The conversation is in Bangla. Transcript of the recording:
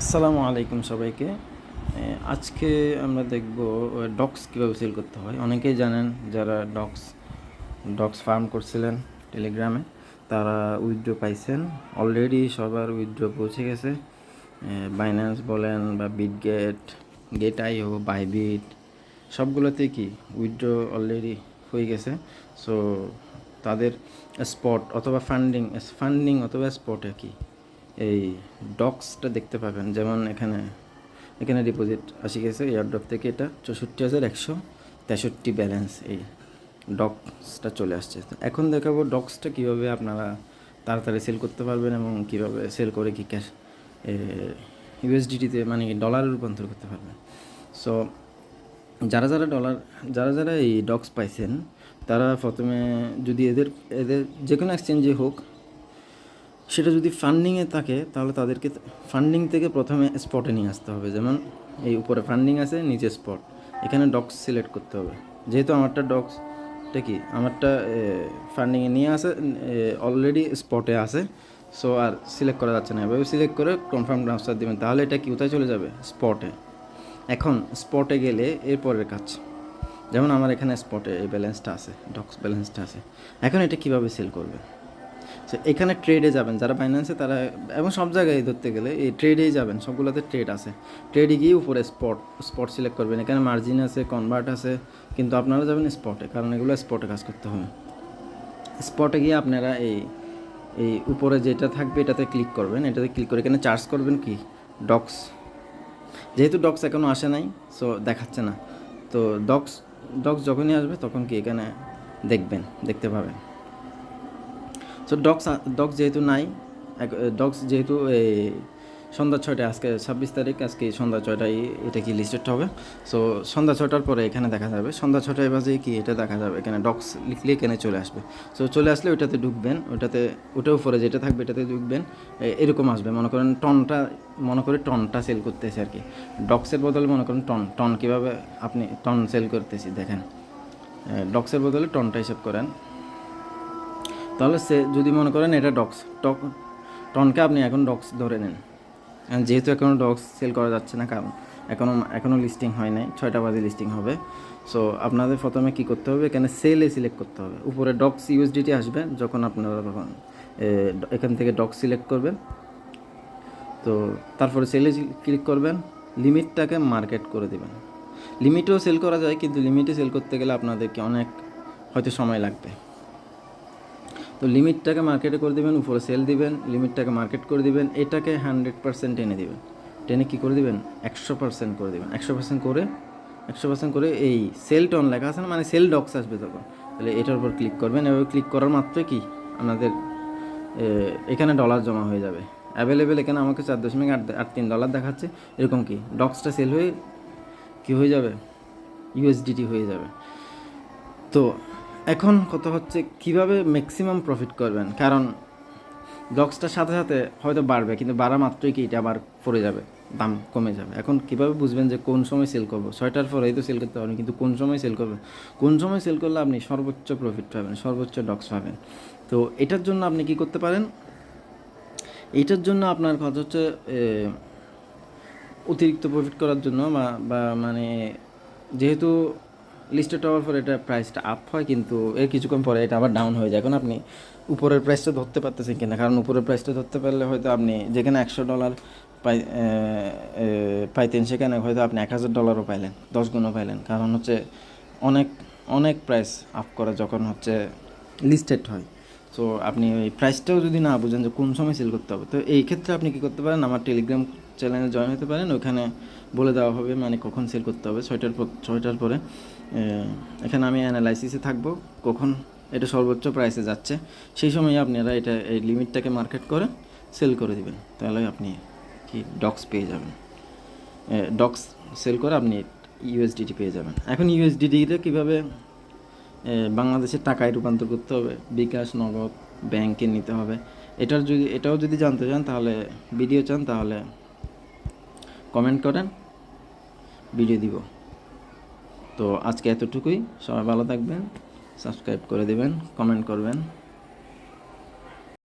আসসালামু আলাইকুম সবাইকে। আজকে আমরা দেখব ডগস কীভাবে সেল করতে হয়। অনেকেই জানেন যারা ডগস ফার্ম করছিলেন টেলিগ্রামে, তারা উইথড্র পাইছেন। অলরেডি সবার উইথড্র পৌঁছে গেছে। বাইন্যান্স বলেন বা গেট.আইও, বাইবিট সবগুলোতে কি উইথড্র অলরেডি হয়ে গেছে। সো তাদের স্পট অথবা ফান্ডিং অথবা স্পটে কি এই ডক্সটা দেখতে পাবেন। যেমন এখানে ডিপোজিট আসি গেছে এয়ারড্রপ থেকে, এটা 64,163 ব্যালেন্স, এই ডক্সটা চলে আসছে। এখন দেখাবো ডক্সটা কীভাবে আপনারা তাড়াতাড়ি সেল করতে পারবেন এবং কীভাবে সেল করে কি ক্যাশ ইউএসডিটিতে মানে ডলারে রূপান্তর করতে পারবেন। সো যারা এই ডক্স পাইছেন তারা প্রথমে যদি এদের যে কোনো এক্সচেঞ্জে হোক, সেটা যদি ফান্ডিংয়ে থাকে তাহলে তাদেরকে ফান্ডিং থেকে প্রথমে স্পটে নিয়ে আসতে হবে। যেমন এই উপরে ফান্ডিং আছে, নিচে স্পট, এখানে ডক্স সিলেক্ট করতে হবে। যেহেতু আমারটা ফান্ডিংয়ে নিয়ে আসে, অলরেডি স্পটে আছে, সো আর সিলেক্ট করা যাচ্ছে না। এভাবে সিলেক্ট করে কনফার্ম ট্রান্সফার দেবেন, তাহলে এটা কি কোথায় চলে যাবে? স্পটে। এখন স্পটে গেলে এরপরের কাজ, যেমন আমার এখানে স্পটে এই ব্যালেন্সটা আছে, ডক্স ব্যালেন্সটা আছে। এখন এটা কীভাবে সেল করবে? সো এখানে ট্রেডে যাবেন, যারা ফাইন্যান্সে তারা, এবং সব জায়গায় ধরতে গেলে এই ট্রেডেই যাবেন, সবগুলোতে ট্রেড আছে। ট্রেডে গিয়ে উপরে স্পট সিলেক্ট করবেন। এখানে মার্জিন আছে, কনভার্ট আছে, কিন্তু আপনারা যাবেন স্পটে, কারণ এগুলো স্পটে কাজ করতে হবে। স্পটে গিয়ে আপনারা এই উপরে যেটা থাকবে এটাতে ক্লিক করবেন। এটাতে ক্লিক করে এখানে চার্জ করবেন কি ডক্স। যেহেতু ডক্স এখনও আসে নাই, সো দেখাচ্ছে না। তো ডক্স যখনই আসবে তখন কি এখানে দেখতে পাবেন। সো ডক্স যেহেতু নাই, ডক্স যেহেতু সন্ধ্যা 6টায়, আজকে 26 তারিখ, আজকে সন্ধ্যা 6টায় এটা কি লিস্টেড হবে। সো সন্ধ্যা 6টার পরে এখানে দেখা যাবে, সন্ধ্যা 6টায় বাজে কি এটা দেখা যাবে। এখানে ডক্স লিখলে এখানে চলে আসবে। সো চলে আসলে ওইটাতে ঢুকবেন, ওটার উপরে যেটা থাকবে এটাতে ঢুকবেন। এরকম আসবে, মনে করেন টনটা সেল করতেছে আর কি। ডক্সের বদলে মনে করেন টন কীভাবে আপনি টন সেল করতেছি দেখেন। ডক্সের বদলে টনটা হিসাব করেন, তাহলে সে যদি মনে করেন এটা টনকে আপনি এখন ডক্স ধরে নেন। যেহেতু এখনও ডক্স সেল করা যাচ্ছে না, কারণ এখনও লিস্টিং হয় নাই, 6টা বাজে লিস্টিং হবে। সো আপনাদের প্রথমে কী করতে হবে, এখানে সেলে সিলেক্ট করতে হবে। উপরে ডক্স ইউএসডিটি আসবে, যখন আপনারা তখন এখান থেকে ডক্স সিলেক্ট করবেন। তো তারপরে সেলে ক্লিক করবেন, লিমিটটাকে মার্কেট করে দেবেন। লিমিটেও সেল করা যায়, কিন্তু লিমিটে সেল করতে গেলে আপনাদেরকে অনেক হয়তো সময় লাগবে। তো লিমিটটাকে মার্কেটে করে দেবেন, উপরে সেল দিবেন, লিমিটটাকে মার্কেট করে দিবেন, এটাকে 100% টেনে দিবেন। টেনে কী করে দিবেন? 100% করে দেবেন। 100% করে এই সেল টন লেখা আছে না, মানে সেল ডক্স আসবে তখন, তাহলে এটার উপর ক্লিক করবেন। এভাবে ক্লিক করার মাত্রই কি আপনাদের এখানে ডলার জমা হয়ে যাবে অ্যাভেলেবেল। এখানে আমাকে $4.83 দেখাচ্ছে। এরকম কি ডক্সটা সেল হয়ে কী হয়ে যাবে? ইউএসডিটি হয়ে যাবে। তো এখন কথা হচ্ছে কীভাবে ম্যাক্সিমাম প্রফিট করবেন, কারণ ডক্সটার সাথে সাথে হয়তো বাড়বে, কিন্তু বাড়া মাত্রই কি এটা আবার পড়ে যাবে, দাম কমে যাবে। এখন কীভাবে বুঝবেন যে কোন সময় সেল করবো? 6টার পরেই তো সেল করতে পারবেন, কিন্তু কোন সময় সেল করবেন? কোন সময় সেল করলে আপনি সর্বোচ্চ প্রফিট পাবেন, সর্বোচ্চ ডক্স পাবেন? তো এটার জন্য আপনি কি করতে পারেন? এইটার জন্য আপনার কথা হচ্ছে অতিরিক্ত প্রফিট করার জন্য বা মানে যেহেতু লিস্টেড হওয়ার পর এটা প্রাইসটা আপ হয়, কিন্তু এর কিছুক্ষণ পরে এটা আবার ডাউন হয়ে যায়। এখন আপনি উপরের প্রাইসটা ধরতে পারতেছেন কিনা, কারণ উপরের প্রাইসটা ধরতে পারলে হয়তো আপনি যেখানে $100 পাইতেন, সেখানে হয়তো আপনি $1000 পাইলেন, 10 গুণও পাইলেন। কারণ হচ্ছে অনেক প্রাইস আপ করে যখন হচ্ছে লিস্টেড হয়। সো আপনি ওই প্রাইসটাও যদি না বুঝেন যে কোন সময় সেল করতে হবে, তো এই ক্ষেত্রে আপনি কী করতে পারেন, আমার টেলিগ্রাম চ্যানেলে জয়েন হতে পারেন। ওইখানে বলে দেওয়া হবে মানে কখন সেল করতে হবে। 6টার পরে এখানে আমি অ্যানালাইসিসে থাকবো, কখন এটা সর্বোচ্চ প্রাইসে যাচ্ছে, সেই সময় আপনারা এই লিমিটটাকে মার্কেট করে সেল করে দিবেন, তাহলে আপনি কি ডক্স পেয়ে যাবেন। ডক্স সেল করে আপনি ইউএসডিটি পেয়ে যাবেন। এখন ইউএসডিটিটা কীভাবে বাংলাদেশের টাকায় রূপান্তর করতে হবে, বিকাশ, নগদ, ব্যাংকে নিতে হবে, এটাও যদি জানতে চান, তাহলে ভিডিও চান, তাহলে কমেন্ট করেন, ভিডিও দিব। তো আজকে এতটুকুই। সবাই ভালো থাকবেন, সাবস্ক্রাইব করে দেবেন, কমেন্ট করবেন।